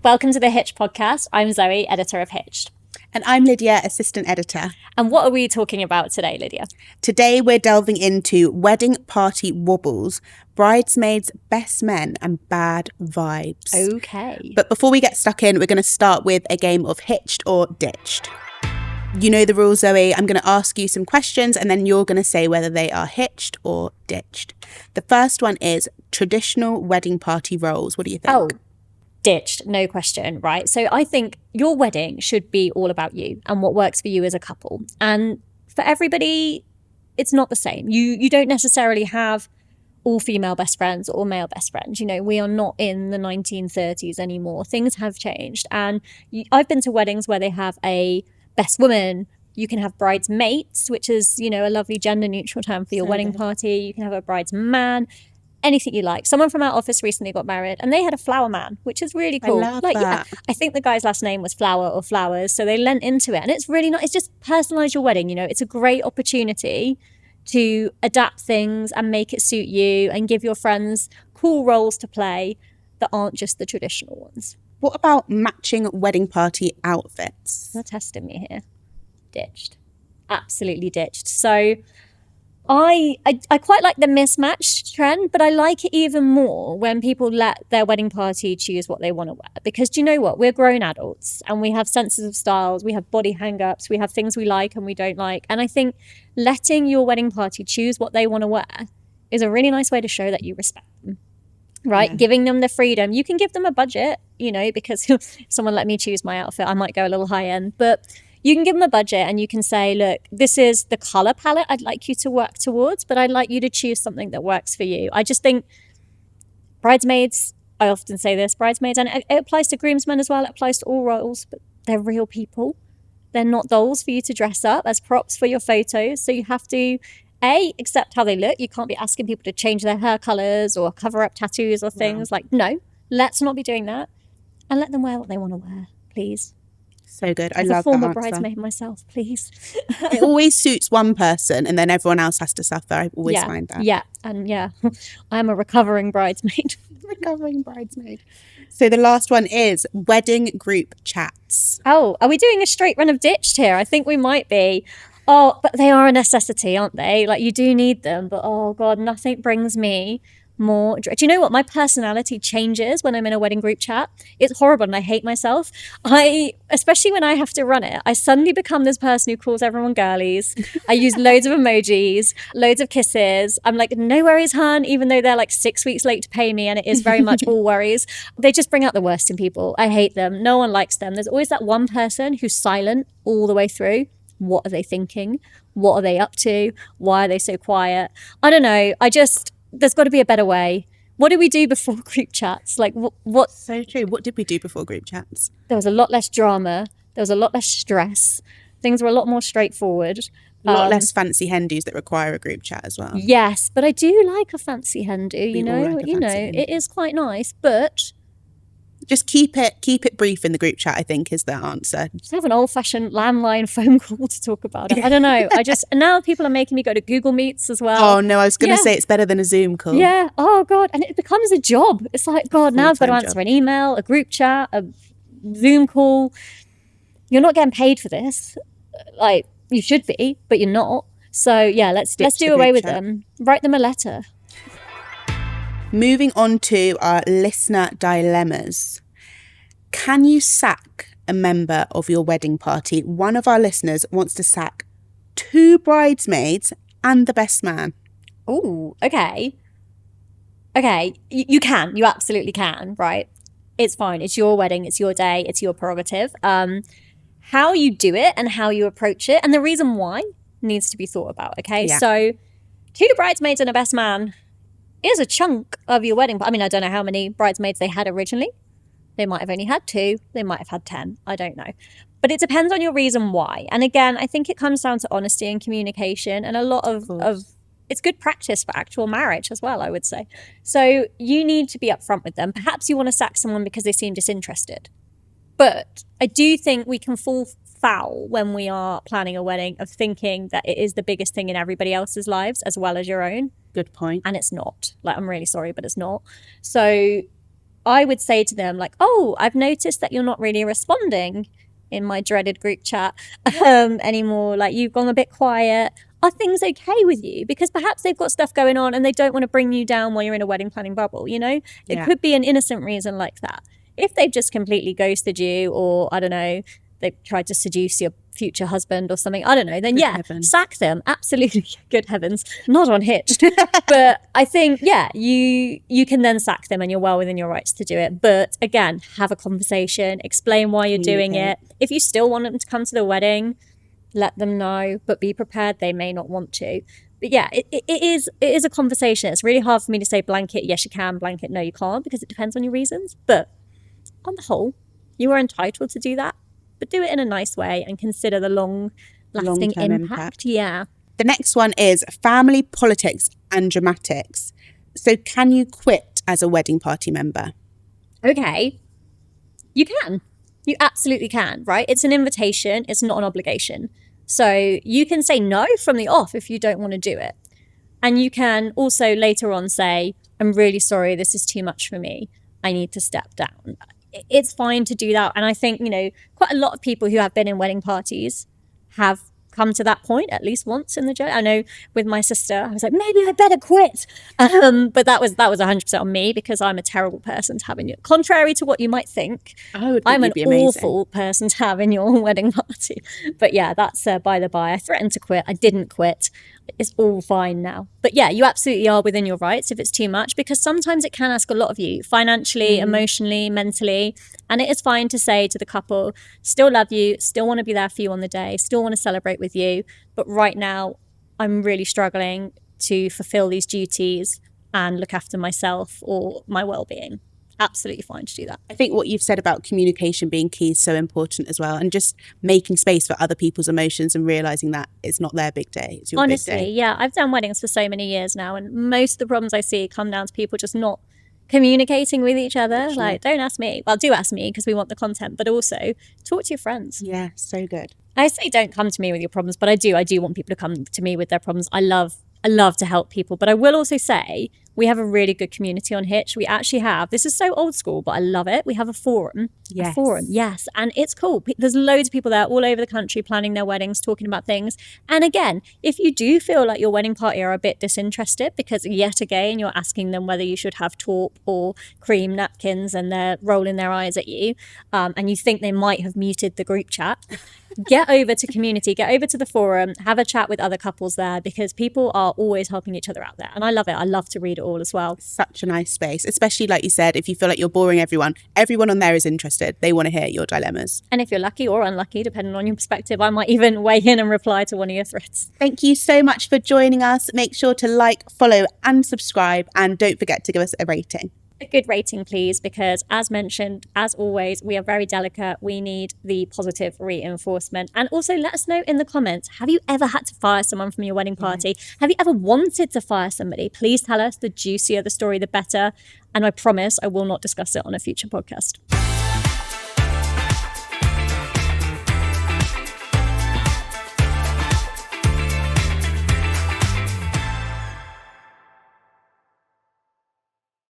Welcome to the Hitched Podcast. I'm Zoe, editor of Hitched. And I'm Lydia, assistant editor. And what are we talking about today, Lydia? Today we're delving into wedding party wobbles, bridesmaids, best men and bad vibes. Okay. But before we get stuck in, we're going to start with a game of Hitched or Ditched. You know the rules, Zoe. I'm going to ask you some questions and then you're going to say whether they are hitched or ditched. The first one is traditional wedding party roles. What do you think? Oh, ditched, no question, right? So I think your wedding should be all about you and what works for you as a couple. And for everybody, it's not the same. You don't necessarily have all female best friends or male best friends. You know, we are not in the 1930s anymore. Things have changed. And I've been to weddings where they have a best woman. You can have bridesmaids, which is, you know, a lovely gender neutral term for your wedding party. You can have a bridesman. Anything you like. Someone from our office recently got married and they had a flower man, which is really cool. I love that. Yeah, I think the guy's last name was Flower or Flowers, so they lent into it. And it's really not, it's just personalize your wedding, you know. It's a great opportunity to adapt things and make it suit you and give your friends cool roles to play that aren't just the traditional ones. What about matching wedding party outfits? You're testing me here. Ditched. Absolutely ditched. So I quite like the mismatched trend, but I like it even more when people let their wedding party choose what they want to wear. Because do you know what? We're grown adults and we have senses of styles, we have body hang-ups, we have things we like and we don't like. And I think letting your wedding party choose what they want to wear is a really nice way to show that you respect them, right? Yeah. Giving them the freedom. You can give them a budget, you know, because if someone let me choose my outfit, I might go a little high end, but you can give them a budget and you can say, look, this is the color palette I'd like you to work towards, but I'd like you to choose something that works for you. I just think bridesmaids, I often say this, bridesmaids, and it applies to groomsmen as well, it applies to all roles, but they're real people. They're not dolls for you to dress up as props for your photos. So you have to, A, accept how they look. You can't be asking people to change their hair colors or cover up tattoos or things. Like, no, let's not be doing that. And let them wear what they want to wear, please. So good. I As love that a former answer. bridesmaid myself, please. It always suits one person and then everyone else has to suffer. I always find that. Yeah. And I'm a recovering bridesmaid. Recovering bridesmaid. So the last one is wedding group chats. Oh, are we doing a straight run of ditched here? I think we might be. Oh, but they are a necessity, aren't they? Like, you do need them, but oh God, nothing brings me more. Do you know what? My personality changes when I'm in a wedding group chat. It's horrible and I hate myself. Especially when I have to run it, I suddenly become this person who calls everyone girlies. I use loads of emojis, loads of kisses. I'm like, no worries, hun, even though they're like 6 weeks late to pay me and it is very much all worries. They just bring out the worst in people. I hate them. No one likes them. There's always that one person who's silent all the way through. What are they thinking? What are they up to? Why are they so quiet? I don't know. There's got to be a better way. What did we do before group chats? Like what? So true. What did we do before group chats? There was a lot less drama. There was a lot less stress. Things were a lot more straightforward. A lot less fancy hen-dos that require a group chat as well. Yes, but I do like a fancy hen-do, you know. It is quite nice, but just keep it brief in the group chat, I think, is the answer. Just have an old-fashioned landline phone call to talk about it. I don't know. And now people are making me go to Google Meets as well. Oh, no, I was going to say it's better than a Zoom call. Yeah. Oh, God. And it becomes a job. It's like, God, now I've got to answer an email, a group chat, a Zoom call. You're not getting paid for this. Like, you should be, but you're not. So, yeah, let's do away with them. Write them a letter. Moving on to our listener dilemmas. Can you sack a member of your wedding party? One of our listeners wants to sack 2 bridesmaids and the best man. Oh, okay. Okay, you can. You absolutely can, right? It's fine. It's your wedding. It's your day. It's your prerogative. How you do it and how you approach it and the reason why needs to be thought about, okay? Yeah. So 2 bridesmaids and a best man is a chunk of your wedding. I mean, I don't know how many bridesmaids they had originally. They might have only had 2. They might have had 10. I don't know. But it depends on your reason why. And again, I think it comes down to honesty and communication and a lot of it's good practice for actual marriage as well, I would say. So you need to be upfront with them. Perhaps you want to sack someone because they seem disinterested. But I do think we can fall foul when we are planning a wedding of thinking that it is the biggest thing in everybody else's lives as well as your own. Good point. And it's not. Like, I'm really sorry, but it's not. So I would say to them like, oh, I've noticed that you're not really responding in my dreaded group chat anymore. Like, you've gone a bit quiet. Are things okay with you? Because perhaps they've got stuff going on and they don't want to bring you down while you're in a wedding planning bubble, you know? It could be an innocent reason like that. If they've just completely ghosted you, or I don't know, they've tried to seduce your future husband or something, I don't know, then sack them. Absolutely. Good heavens. Not on Hitched. But I think, you can then sack them and you're well within your rights to do it. But again, have a conversation, explain why you're doing it. If you still want them to come to the wedding, let them know, but be prepared they may not want to. But yeah, it is a conversation. It's really hard for me to say blanket, yes you can, blanket, no you can't, because it depends on your reasons. But on the whole, you are entitled to do that, but do it in a nice way and consider the long-lasting impact. Yeah. The next one is family, politics and dramatics. So can you quit as a wedding party member? Okay. You can. You absolutely can, right? It's an invitation. It's not an obligation. So you can say no from the off if you don't want to do it. And you can also later on say, I'm really sorry, this is too much for me. I need to step down. It's fine to do that. And I think, you know, quite a lot of people who have been in wedding parties have come to that point at least once in the journey. I know with my sister, I was like, maybe I better quit. But that was 100% on me, because I'm a terrible person to have in your, contrary to what you might think. I'm an awful person to have in your wedding party. But yeah, that's by the by. I threatened to quit. I didn't quit. It's all fine now. But yeah, you absolutely are within your rights if it's too much, because sometimes it can ask a lot of you financially, emotionally, mentally. And it is fine to say to the couple, still love you, still want to be there for you on the day, still want to celebrate with you. But right now, I'm really struggling to fulfill these duties and look after myself or my well-being. Absolutely fine to do that. I think what you've said about communication being key is so important as well, and just making space for other people's emotions and realizing that it's not their big day, it's your big day. Honestly, yeah, I've done weddings for so many years now, and most of the problems I see come down to people just not communicating with each other. Literally. Like, don't ask me. Well, do ask me because we want the content, but also talk to your friends. Yeah, so good. I say don't come to me with your problems, but I do want people to come to me with their problems. I love to help people, but I will also say we have a really good community on Hitch. We actually have, this is so old school, but I love it. We have a forum. Yes. A forum, yes. And it's cool. There's loads of people there all over the country planning their weddings, talking about things. And again, if you do feel like your wedding party are a bit disinterested because yet again, you're asking them whether you should have taupe or cream napkins and they're rolling their eyes at you, and you think they might have muted the group chat, get over to community, get over to the forum, have a chat with other couples there, because people are always helping each other out there. And I love it. I love to read it all as well. Such a nice space, especially like you said, if you feel like you're boring everyone on there is interested. They want to hear your dilemmas. And if you're lucky or unlucky, depending on your perspective, I might even weigh in and reply to one of your threads. Thank you so much for joining us. Make sure to like, follow and subscribe, and don't forget to give us a rating. A good rating, please, because as mentioned, as always, we are very delicate. We need the positive reinforcement. And also let us know in the comments, have you ever had to fire someone from your wedding party? Have you ever wanted to fire somebody? Please tell us. The juicier the story, the better. And I promise I will not discuss it on a future podcast.